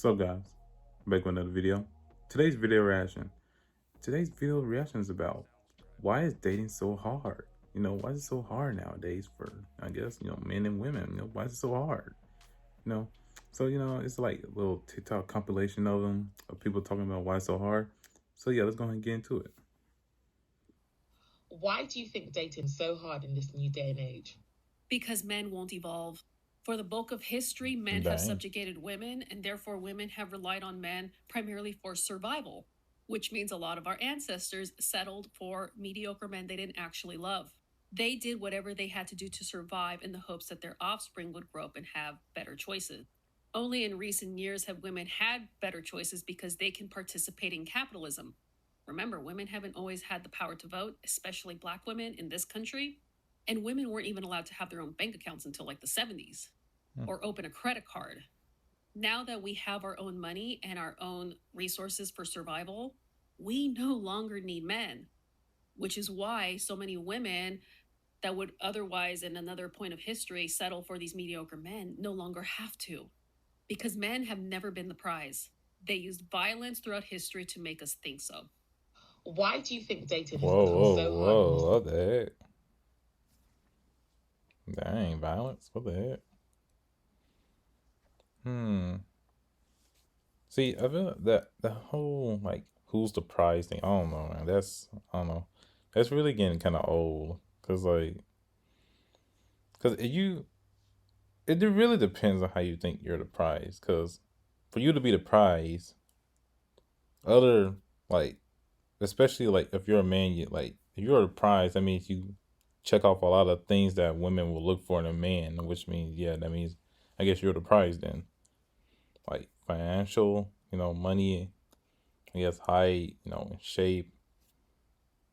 So guys, back with another video. Today's video reaction. Today's video reaction is about why is dating so hard? Why is it so hard nowadays for I guess, men and women? Why is it so hard? You know? So, it's like a little TikTok compilation of them of people talking about why it's so hard. So yeah, let's go ahead and get into it. Why do you think dating is so hard in this new day and age? Because men won't evolve. For the bulk of history, men have Dang. subjugated women, and therefore women have relied on men primarily for survival, which means a lot of our ancestors settled for mediocre men they didn't actually love. They did whatever they had to do to survive in the hopes that their offspring would grow up and have better choices. Only in recent years have women had better choices because they can participate in capitalism. Remember, women haven't always had the power to vote, especially Black women in this country. And women weren't even allowed to have their own bank accounts until like the 70s or open a credit card. Now that we have our own money and our own resources for survival, we no longer need men, which is why so many women that would otherwise, in another point of history, settle for these mediocre men no longer have to, because men have never been the prize. They used violence throughout history to make us think so. Why do you think dating has Whoa, become whoa, so hard in this? whoa, what the heck? Dang, violence? What the heck? See, I feel that the whole like who's the prize thing. I don't know, man. I don't know. That's really getting kind of old. Cause it really depends on how you think you're the prize. Cause for you to be the prize, other like, especially like if you're a man, if you're the prize, that means you check off a lot of things that women will look for in a man, which means that means I guess you're the prize then. Like financial, money, I guess height, shape,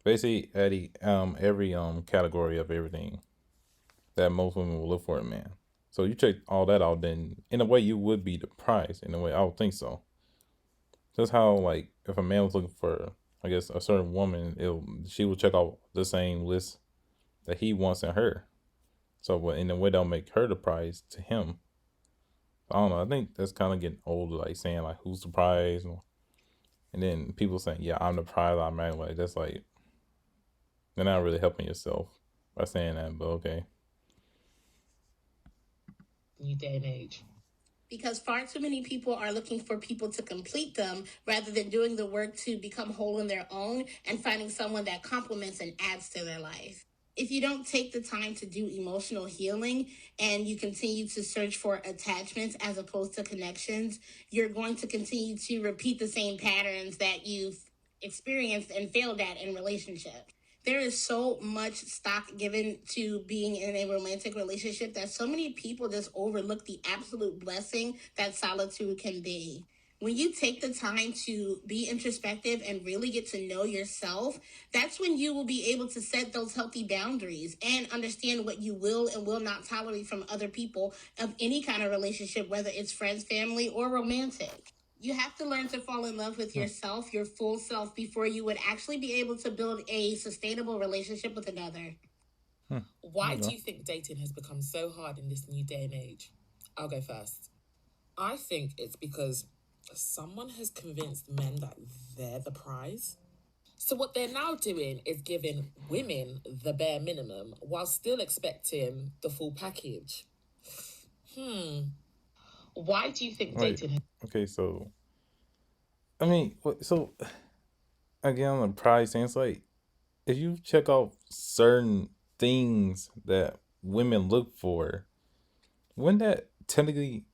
basically every category of everything that most women will look for in a man. So you check all that out, then in a way you would be the prize. In a way, I would think so. Just how like if a man was looking for, I guess, a certain woman, she will check out the same list that he wants in her. So in a way, that'll make her the prize to him. I don't know. I think that's kind of getting old, like saying like who's the prize, and then people saying, "Yeah, I'm the prize." I'm like that's like you're not really helping yourself by saying that. But okay. New day and age. Because far too many people are looking for people to complete them rather than doing the work to become whole in their own and finding someone that complements and adds to their life. If you don't take the time to do emotional healing and you continue to search for attachments as opposed to connections, you're going to continue to repeat the same patterns that you've experienced and failed at in relationships. There is so much stock given to being in a romantic relationship that so many people just overlook the absolute blessing that solitude can be. When you take the time to be introspective and really get to know yourself, that's when you will be able to set those healthy boundaries and understand what you will and will not tolerate from other people of any kind of relationship, whether it's friends, family, or romantic. You have to learn to fall in love with yourself, your full self, before you would actually be able to build a sustainable relationship with another. Why do you think dating has become so hard in this new day and age? I'll go first. I think it's because someone has convinced men that they're the prize. So what they're now doing is giving women the bare minimum while still expecting the full package. Why do you think Wait. dating? Okay, so I mean, so again on the prize thing, it's like if you check off certain things that women look for, wouldn't that technically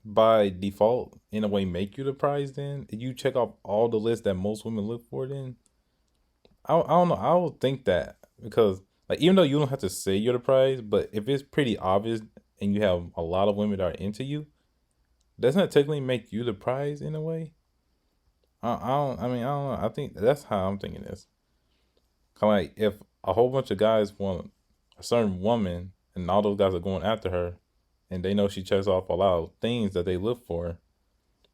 by default in a way make you the prize then? If you check off all the lists that most women look for then? I don't know. I would think that because like even though you don't have to say you're the prize, but if it's pretty obvious and you have a lot of women that are into you, doesn't that technically make you the prize in a way? I don't. I mean, I don't know. I think that's how I'm thinking this. Kind of like if a whole bunch of guys want a certain woman, and all those guys are going after her, and they know she checks off a lot of things that they look for,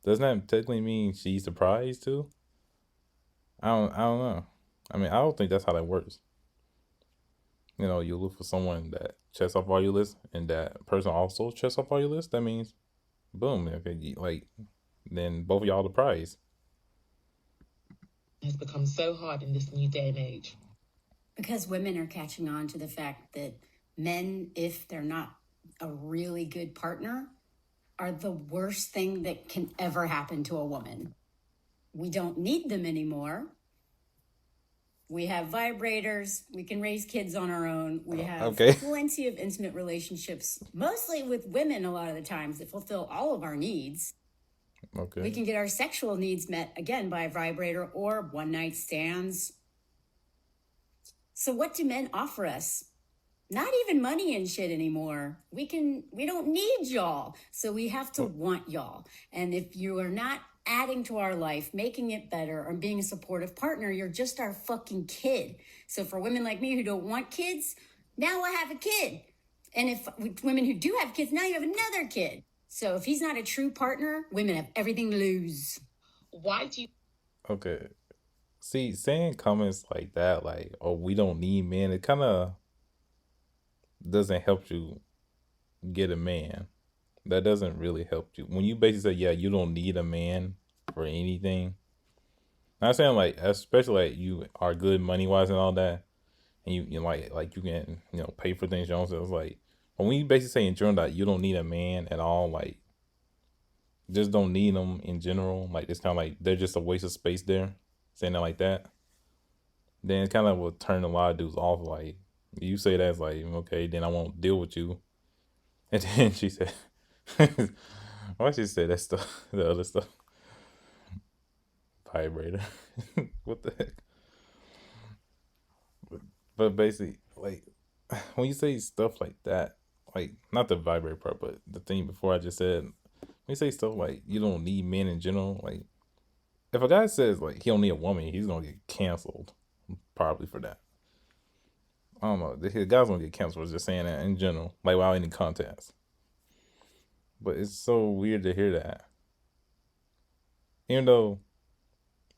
doesn't that technically mean she's the prize too? I don't know. I mean, I don't think that's how that works. You look for someone that checks off all your lists, and that person also checks off all your lists. That means, boom. Okay, like then both of y'all the prize. Has become so hard in this new day and age. Because women are catching on to the fact that men, if they're not a really good partner, are the worst thing that can ever happen to a woman. We don't need them anymore. We have vibrators. We can raise kids on our own. We have plenty of intimate relationships, mostly with women a lot of the times, that fulfill all of our needs. Okay. We can get our sexual needs met, again, by a vibrator or one-night stands. So what do men offer us? Not even money and shit anymore. We don't need y'all. So we have to want y'all. And if you are not adding to our life, making it better, or being a supportive partner, you're just our fucking kid. So for women like me who don't want kids, now I have a kid. And if women who do have kids, now you have another kid. So if he's not a true partner, women have everything to lose. Why do you... Okay. See, saying comments like that, like, oh, we don't need men, it kind of doesn't help you get a man. That doesn't really help you. When you basically say, yeah, you don't need a man for anything. Not saying like, especially like you are good money wise and all that, and you like you can pay for things your own self. Like, but when you basically say in general that you don't need a man at all, like just don't need them in general. Like it's kind of like they're just a waste of space there. Saying it like that, then it kind of will turn a lot of dudes off. Like you say that's like okay, then I won't deal with you. And then she said, why she say that stuff? The other stuff, vibrator. What the heck? But basically, like when you say stuff like that, like not the vibrator part, but the thing before I just said, when you say stuff like you don't need men in general, like. If a guy says like he don't need a woman, he's gonna get canceled, probably for that. I don't know. The guy's gonna get canceled for just saying that in general, like without any context. But it's so weird to hear that, even though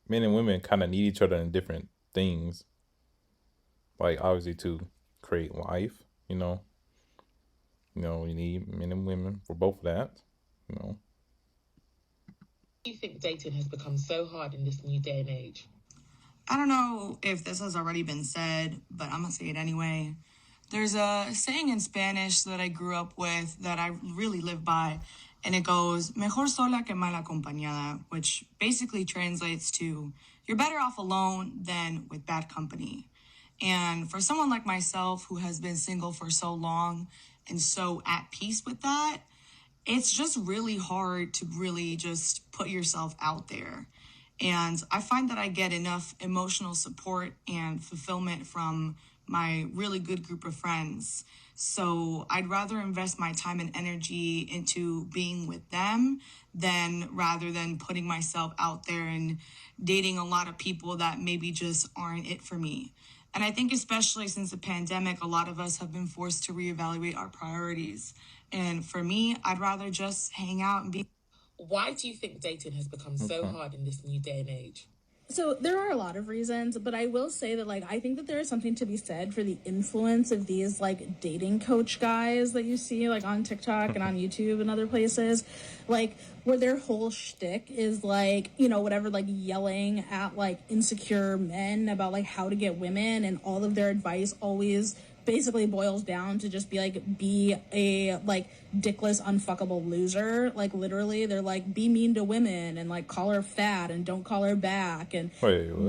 men and women kind of need each other in different things. Like obviously to create life, you need men and women for both of that, Do you think dating has become so hard in this new day and age? I don't know if this has already been said, but I'm going to say it anyway. There's a saying in Spanish that I grew up with that I really live by, and it goes, mejor sola que mal acompañada, which basically translates to, you're better off alone than with bad company. And for someone like myself who has been single for so long and so at peace with that, it's just really hard to really just put yourself out there. And I find that I get enough emotional support and fulfillment from my really good group of friends. So I'd rather invest my time and energy into being with them rather than putting myself out there and dating a lot of people that maybe just aren't it for me. And I think especially since the pandemic, a lot of us have been forced to reevaluate our priorities. And for me, I'd rather just hang out and be. Why do you think dating has become so hard in this new day and age? So there are a lot of reasons, but I will say that I think that there is something to be said for the influence of these dating coach guys that you see on TikTok and on YouTube and other places, where their whole shtick is whatever, yelling at insecure men about how to get women, and all of their advice always basically boils down to just be a dickless unfuckable loser. Literally they're be mean to women and call her fat and don't call her back and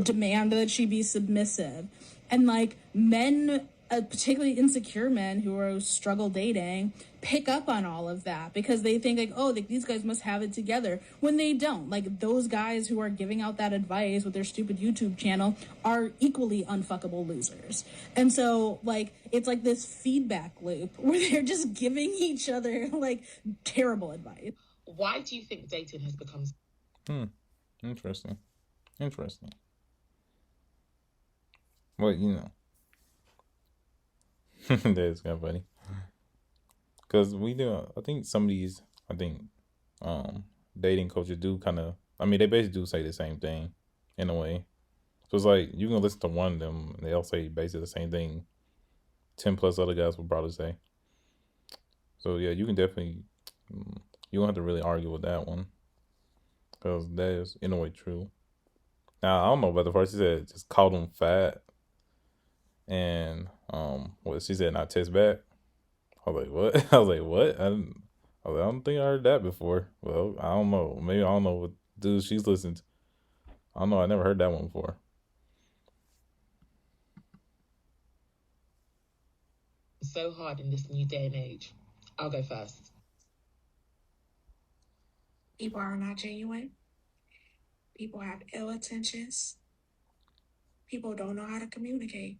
demand that she be submissive. And men, particularly insecure men who struggle dating, pick up on all of that because they think these guys must have it together, when they don't. Those guys who are giving out that advice with their stupid YouTube channel are equally unfuckable losers. And so it's this feedback loop where they're just giving each other terrible advice. Why do you think dating has become Interesting. Well, that's kind of funny. Because I think some of these, dating coaches do they basically do say the same thing in a way. So it's you can listen to one of them, and they'll say basically the same thing 10 plus other guys will probably say. So yeah, you can definitely, you don't have to really argue with that one. because that is in a way true. Now I don't know about the part she said just called him fat, and what she said not text back. I was like, what? I was like, what? I don't think I heard that before. Well, I don't know. Maybe I don't know what dude she's listened to. I don't know. I never heard that one before. So hard in this new day and age. I'll go first. People are not genuine. People have ill intentions. People don't know how to communicate.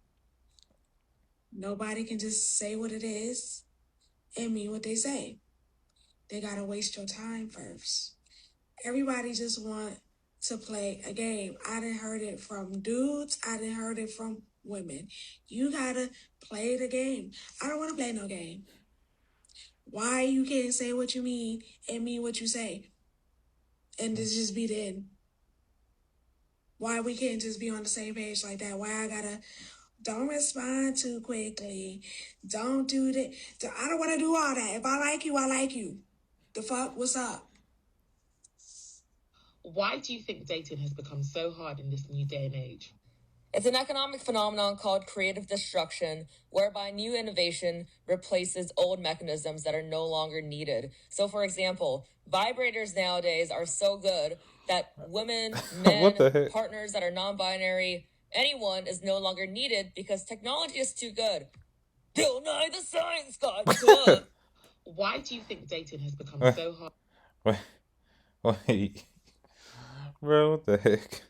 Nobody can just say what it is and mean what they say. They gotta waste your time first. Everybody just want to play a game. I done heard it from dudes. I done heard it from women. You gotta play the game. I don't want to play no game. Why you can't say what you mean and mean what you say? And this just be the end. Why we can't just be on the same page like that? Why I gotta, don't respond too quickly. Don't do that. I don't want to do all that. If I like you, I like you. The fuck? What's up? Why do you think dating has become so hard in this new day and age? It's an economic phenomenon called creative destruction, whereby new innovation replaces old mechanisms that are no longer needed. So, for example, vibrators nowadays are so good that women, What the men, heck? partners that are non-binary, anyone is no longer needed because technology is too good. Bill Nye the Science Guy. Duh. Why do you think dating has become so hard? Wait, bro, what the heck?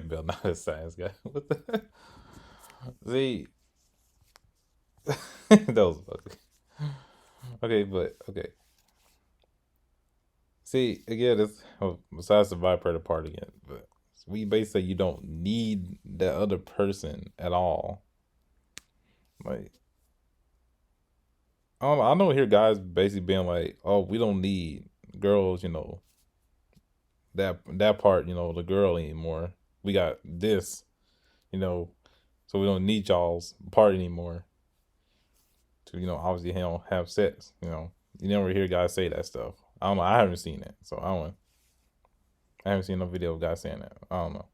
Bill Nye the Science Guy. What the heck? See, that was ugly. Okay, but okay. See, again, it's besides the vibrator part again, but we basically you don't need that other person at all. Like, I don't hear guys basically being like, "Oh, we don't need girls," that part, the girl anymore. We got this, so we don't need y'all's part anymore. To obviously have sex. You never hear guys say that stuff. I don't know. I haven't seen it, so I haven't seen no video of guys saying that. I don't know.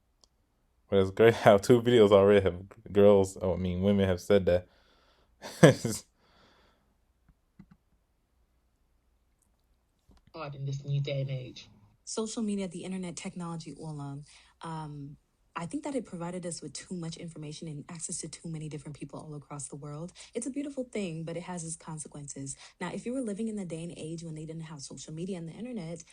But it's great how 2 videos already have women have said that. Hard in this new day and age. Social media, the internet, technology, all I think that it provided us with too much information and access to too many different people all across the world. It's a beautiful thing, but it has its consequences. Now, if you were living in the day and age when they didn't have social media and the internet,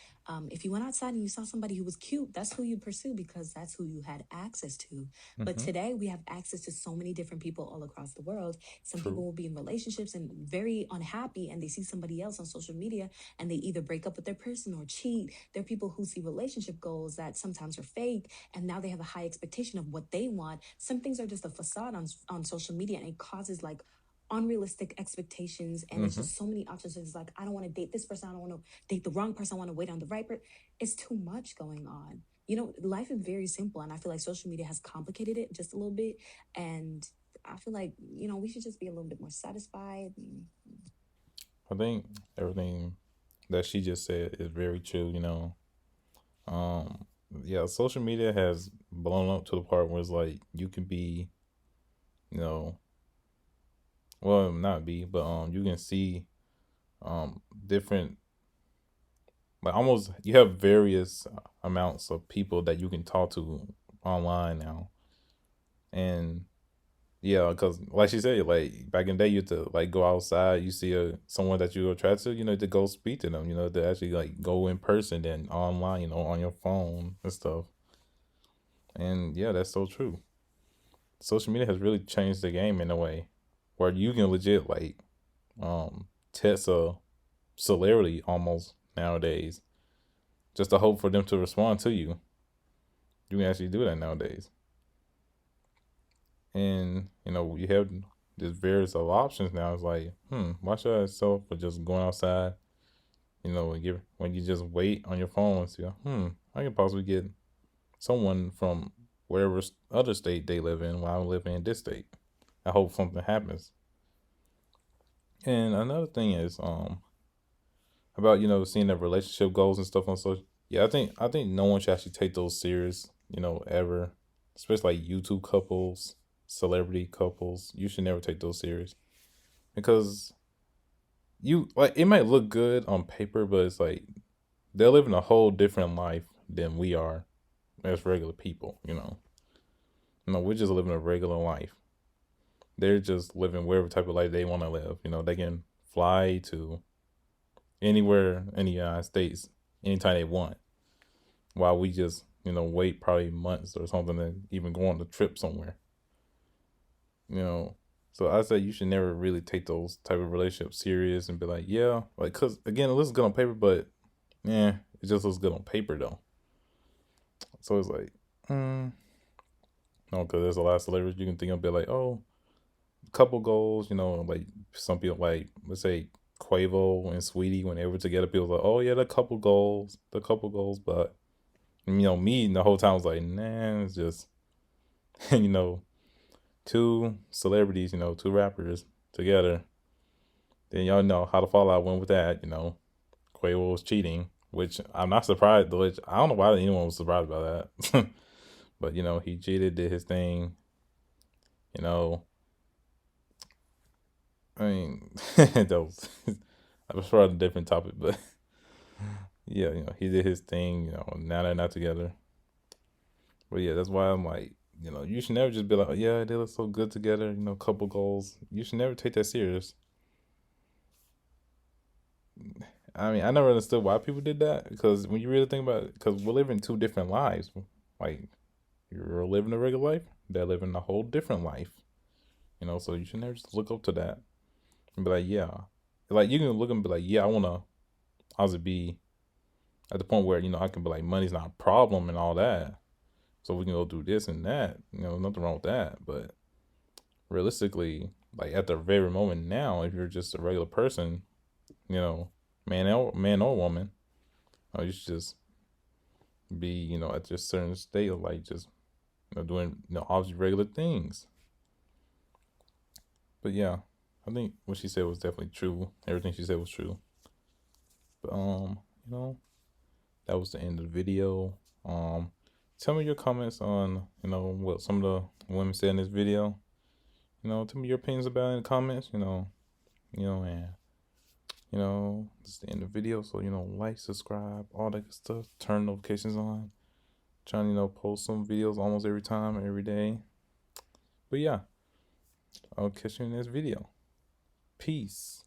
if you went outside and you saw somebody who was cute, that's who you pursue because that's who you had access to. But today we have access to so many different people all across the world. Some True. people will be in relationships and very unhappy and they see somebody else on social media and they either break up with their person or cheat. There are people who see relationship goals that sometimes are fake and now they have a high expectation of what they want. Some things are just a facade on social media and it causes like unrealistic expectations and it's just so many options. It's like, I don't want to date this person, I don't want to date the wrong person, I want to wait on the right person. It's too much going on. Life is very simple and I feel like social media has complicated it just a little bit, and I feel like we should just be a little bit more satisfied. I think everything that she just said is very true. Yeah, social media has blown up to the part where it's like you can be, well, not be, but you can see different, like almost you have various amounts of people that you can talk to online now. And yeah, because like she said, like back in the day, you had to like go outside, you see someone that you attract to, to go speak to them, to actually like go in person than online, on your phone and stuff. And yeah, that's so true. Social media has really changed the game in a way where you can legit like test a celebrity almost nowadays just to hope for them to respond to you. You can actually do that nowadays. And you have this various of options now. It's like, why should I settle for just going outside? When you just wait on your phone and see, I can possibly get someone from wherever other state they live in while I'm living in this state. I hope something happens. And another thing is about seeing the relationship goals and stuff on Yeah, I think no one should actually take those serious, ever. Especially like YouTube couples, celebrity couples. You should never take those serious. Because you like it might look good on paper, but it's like they're living a whole different life than we are as regular people. No, we're just living a regular life. They're just living whatever type of life they want to live. They can fly to anywhere in the United States anytime they want, while we just wait probably months or something to even go on the trip somewhere. You know, so I say you should never really take those type of relationships serious and be like, yeah, like, cause again, it looks good on paper, but yeah, it just looks good on paper though. So it's like, no, because there's a lot of celebrities you can think of, be like, oh, couple goals, like some people like, let's say Quavo and Sweetie, when they were together, people like, oh yeah, the couple goals, but me the whole time was like, nah, it's just, you know, two celebrities, two rappers together. Then y'all know how the fallout went with that. Quavo was cheating, which I'm not surprised. Which I don't know why anyone was surprised about that. But he cheated, did his thing. You know, I mean, that was that was probably a different topic, but yeah, he did his thing. Now they're not together. But yeah, that's why I'm like, you should never just be like, oh, yeah, they look so good together. Couple goals. You should never take that serious. I mean, I never understood why people did that, because when you really think about it, because we're living two different lives. Like, you're living a regular life, they're living a whole different life. So you should never just look up to that and be like, yeah. Like, you can look and be like, yeah, I want to, how's it be at the point where, I can be like, money's not a problem and all that. So we can go do this and that. Nothing wrong with that. But realistically, like, at the very moment now, if you're just a regular person, man or woman, you should just be, at just certain state of like just doing obviously regular things. But yeah, I think what she said was definitely true. Everything she said was true. But that was the end of the video. Tell me your comments on what some of the women said in this video. Tell me your opinions about it in the comments. And this is the end of the video. So like, subscribe, all that good stuff. Turn notifications on. Trying to post some videos almost every time, every day. But yeah, I'll catch you in this video. Peace.